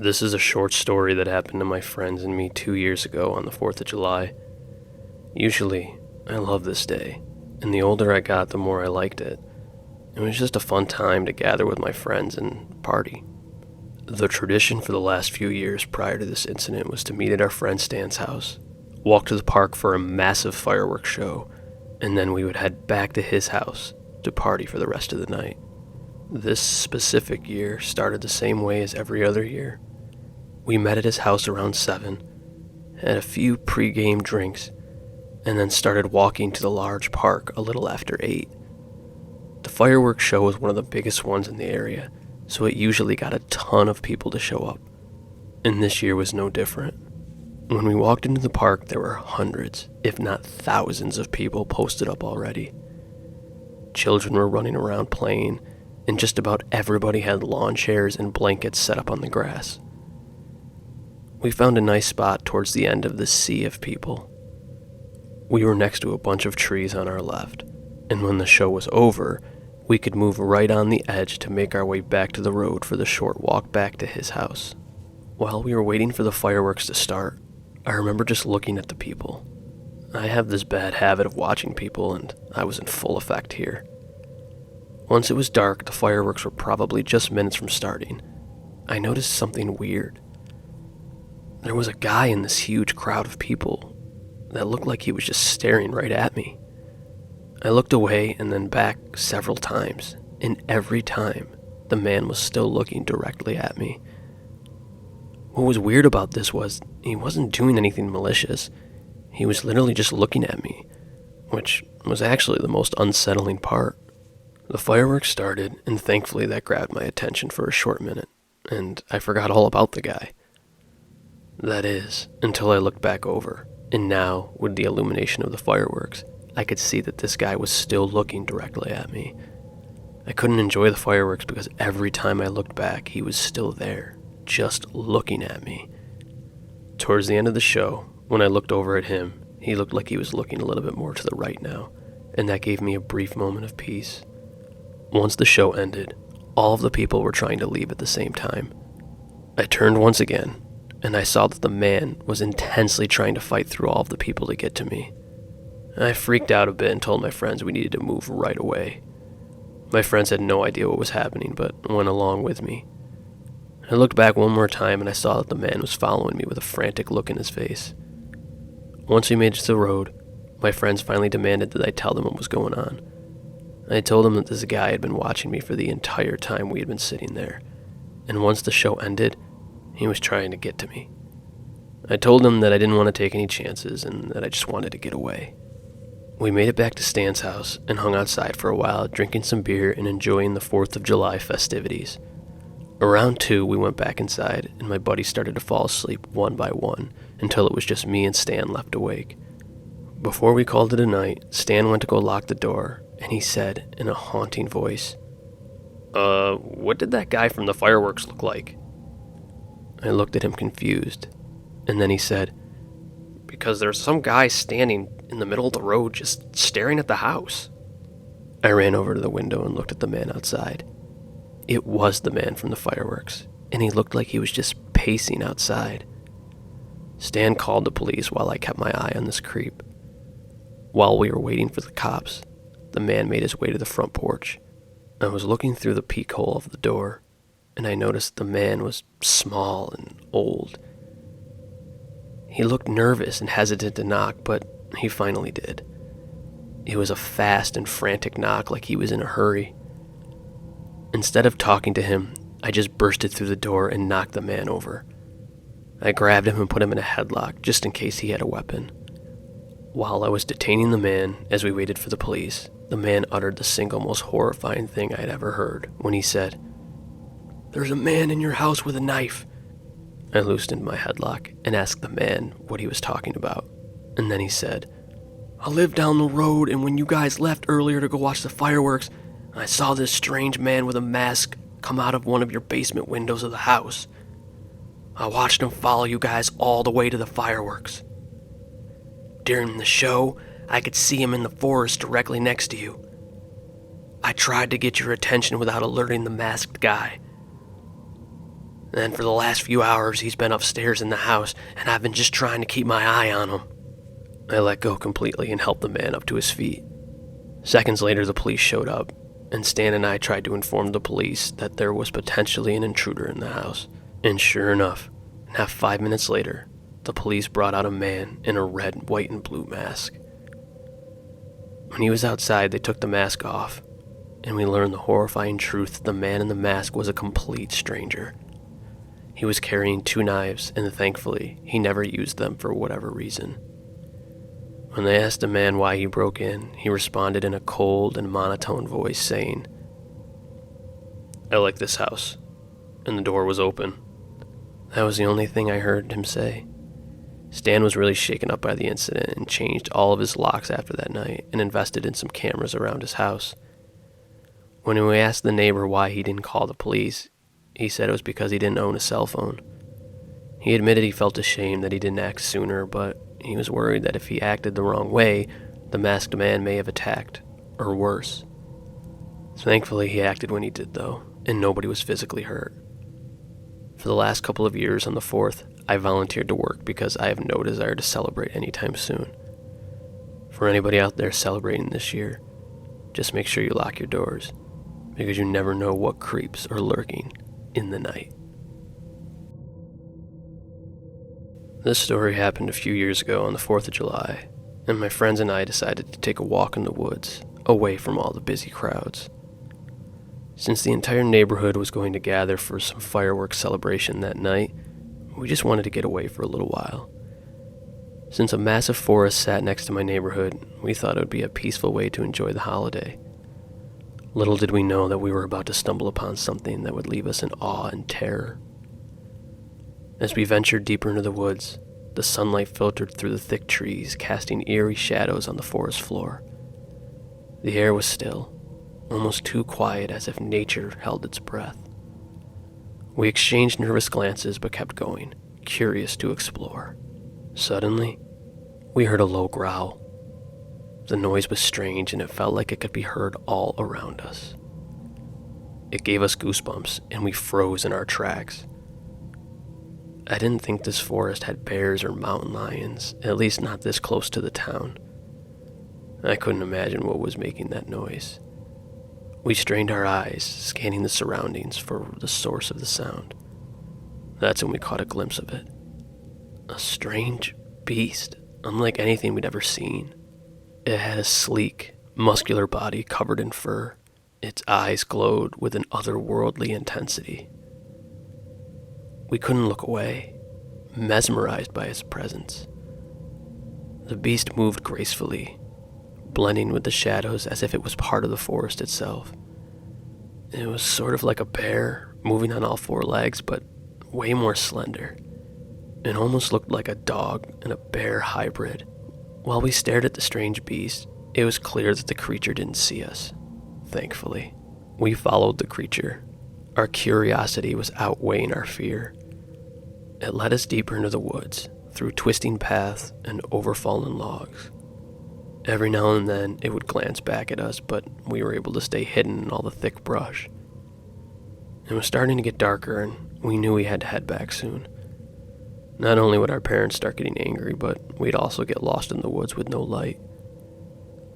This is a short story that happened to my friends and me 2 years ago on the 4th of July. Usually, I love this day, and the older I got, the more I liked it. It was just a fun time to gather with my friends and party. The tradition for the last few years prior to this incident was to meet at our friend Stan's house, walk to the park for a massive fireworks show, and then we would head back to his house to party for the rest of the night. This specific year started the same way as every other year. We met at his house around 7, had a few pre-game drinks, and then started walking to the large park a little after 8. The fireworks show was one of the biggest ones in the area, so it usually got a ton of people to show up. And this year was no different. When we walked into the park, there were hundreds, if not thousands of people posted up already. Children were running around playing, and just about everybody had lawn chairs and blankets set up on the grass. We found a nice spot towards the end of this sea of people. We were next to a bunch of trees on our left, and when the show was over, we could move right on the edge to make our way back to the road for the short walk back to his house. While we were waiting for the fireworks to start, I remember just looking at the people. I have this bad habit of watching people, and I was in full effect here. Once it was dark, the fireworks were probably just minutes from starting. I noticed something weird. There was a guy in this huge crowd of people that looked like he was just staring right at me. I looked away and then back several times, and every time, the man was still looking directly at me. What was weird about this was he wasn't doing anything malicious. He was literally just looking at me, which was actually the most unsettling part. The fireworks started, and thankfully that grabbed my attention for a short minute, and I forgot all about the guy. That is, until I looked back over, and now, with the illumination of the fireworks, I could see that this guy was still looking directly at me. I couldn't enjoy the fireworks because every time I looked back, he was still there, just looking at me. Towards the end of the show, when I looked over at him, he looked like he was looking a little bit more to the right now, and that gave me a brief moment of peace. Once the show ended, all of the people were trying to leave at the same time. I turned once again, and I saw that the man was intensely trying to fight through all of the people to get to me. I freaked out a bit and told my friends we needed to move right away. My friends had no idea what was happening, but went along with me. I looked back one more time and I saw that the man was following me with a frantic look in his face. Once we made it to the road, my friends finally demanded that I tell them what was going on. I told them that this guy had been watching me for the entire time we had been sitting there, and once the show ended, he was trying to get to me. I told him that I didn't want to take any chances and that I just wanted to get away. We made it back to Stan's house and hung outside for a while, drinking some beer and enjoying the 4th of July festivities. Around 2, we went back inside, and my buddy started to fall asleep one by one until it was just me and Stan left awake. Before we called it a night, Stan went to go lock the door, and he said in a haunting voice, what did that guy from the fireworks look like? I looked at him confused, and then he said, because there's some guy standing in the middle of the road just staring at the house. I ran over to the window and looked at the man outside. It was the man from the fireworks, and he looked like he was just pacing outside. Stan called the police while I kept my eye on this creep. While we were waiting for the cops, the man made his way to the front porch. I was looking through the peek hole of the door, and I noticed the man was small and old. He looked nervous and hesitant to knock, but he finally did. It was a fast and frantic knock like he was in a hurry. Instead of talking to him, I just bursted through the door and knocked the man over. I grabbed him and put him in a headlock just in case he had a weapon. While I was detaining the man as we waited for the police, the man uttered the single most horrifying thing I had ever heard when he said, "There's a man in your house with a knife." I loosened my headlock and asked the man what he was talking about, and then he said, "I live down the road, and when you guys left earlier to go watch the fireworks, I saw this strange man with a mask come out of one of your basement windows of the house. I watched him follow you guys all the way to the fireworks. During the show, I could see him in the forest directly next to you. I tried to get your attention without alerting the masked guy. And for the last few hours, he's been upstairs in the house, and I've been just trying to keep my eye on him." I let go completely and helped the man up to his feet. Seconds later, the police showed up, and Stan and I tried to inform the police that there was potentially an intruder in the house. And sure enough, not 5 minutes later, the police brought out a man in a red, white, and blue mask. When he was outside, they took the mask off, and we learned the horrifying truth that the man in the mask was a complete stranger. He was carrying 2 knives, and thankfully, he never used them for whatever reason. When they asked the man why he broke in, he responded in a cold and monotone voice saying, "I like this house," and the door was open. That was the only thing I heard him say. Stan was really shaken up by the incident and changed all of his locks after that night and invested in some cameras around his house. When we asked the neighbor why he didn't call the police, he said it was because he didn't own a cell phone. He admitted he felt ashamed that he didn't act sooner, but he was worried that if he acted the wrong way, the masked man may have attacked, or worse. Thankfully, he acted when he did, though, and nobody was physically hurt. For the last couple of years on the 4th, I volunteered to work because I have no desire to celebrate anytime soon. For anybody out there celebrating this year, just make sure you lock your doors, because you never know what creeps are lurking in the night. This story happened a few years ago on the 4th of July, and my friends and I decided to take a walk in the woods, away from all the busy crowds. Since the entire neighborhood was going to gather for some fireworks celebration that night, we just wanted to get away for a little while. Since a massive forest sat next to my neighborhood, we thought it would be a peaceful way to enjoy the holiday. Little did we know that we were about to stumble upon something that would leave us in awe and terror. As we ventured deeper into the woods, the sunlight filtered through the thick trees, casting eerie shadows on the forest floor. The air was still, almost too quiet, as if nature held its breath. We exchanged nervous glances but kept going, curious to explore. Suddenly, we heard a low growl. The noise was strange, and it felt like it could be heard all around us. It gave us goosebumps, and we froze in our tracks. I didn't think this forest had bears or mountain lions, at least not this close to the town. I couldn't imagine what was making that noise. We strained our eyes, scanning the surroundings for the source of the sound. That's when we caught a glimpse of it. A strange beast, unlike anything we'd ever seen. It had a sleek, muscular body covered in fur. Its eyes glowed with an otherworldly intensity. We couldn't look away, mesmerized by its presence. The beast moved gracefully, blending with the shadows as if it was part of the forest itself. It was sort of like a bear, moving on all 4 legs, but way more slender. It almost looked like a dog and a bear hybrid. While we stared at the strange beast, it was clear that the creature didn't see us, thankfully. We followed the creature. Our curiosity was outweighing our fear. It led us deeper into the woods, through twisting paths and over fallen logs. Every now and then, it would glance back at us, but we were able to stay hidden in all the thick brush. It was starting to get darker, and we knew we had to head back soon. Not only would our parents start getting angry, but we'd also get lost in the woods with no light.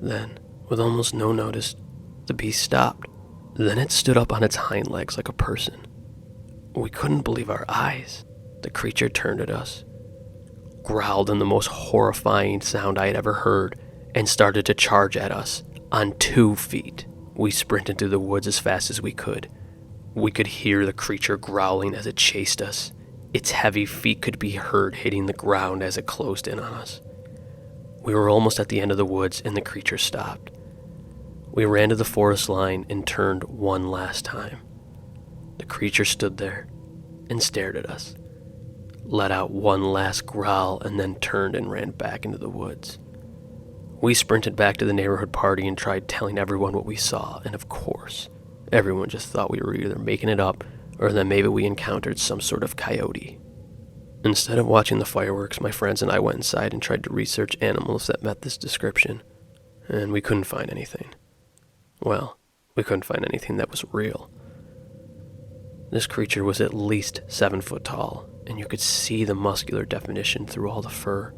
Then, with almost no notice, the beast stopped. Then it stood up on its hind legs like a person. We couldn't believe our eyes. The creature turned at us, growled in the most horrifying sound I had ever heard, and started to charge at us on 2 feet. We sprinted through the woods as fast as we could. We could hear the creature growling as it chased us. Its heavy feet could be heard hitting the ground as it closed in on us. We were almost at the end of the woods, and the creature stopped. We ran to the forest line and turned one last time. The creature stood there and stared at us, let out one last growl, and then turned and ran back into the woods. We sprinted back to the neighborhood party and tried telling everyone what we saw, and of course, everyone just thought we were either making it up or that maybe we encountered some sort of coyote. Instead of watching the fireworks, my friends and I went inside and tried to research animals that met this description, and we couldn't find anything. Well, we couldn't find anything that was real. This creature was at least 7 foot tall, and you could see the muscular definition through all the fur.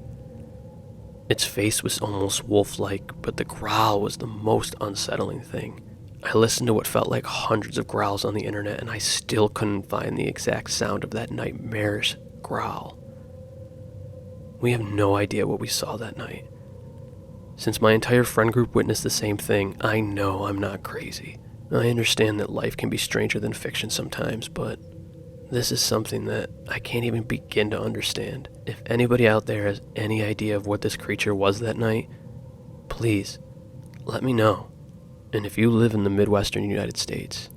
Its face was almost wolf-like, but the growl was the most unsettling thing. I listened to what felt like hundreds of growls on the internet, and I still couldn't find the exact sound of that nightmarish growl. We have no idea what we saw that night. Since my entire friend group witnessed the same thing, I know I'm not crazy. I understand that life can be stranger than fiction sometimes, but this is something that I can't even begin to understand. If anybody out there has any idea of what this creature was that night, please, let me know. And if you live in the Midwestern United States,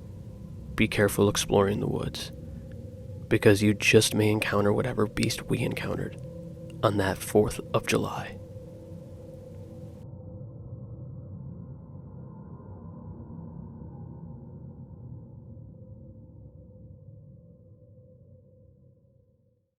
be careful exploring the woods, because you just may encounter whatever beast we encountered on that 4th of July.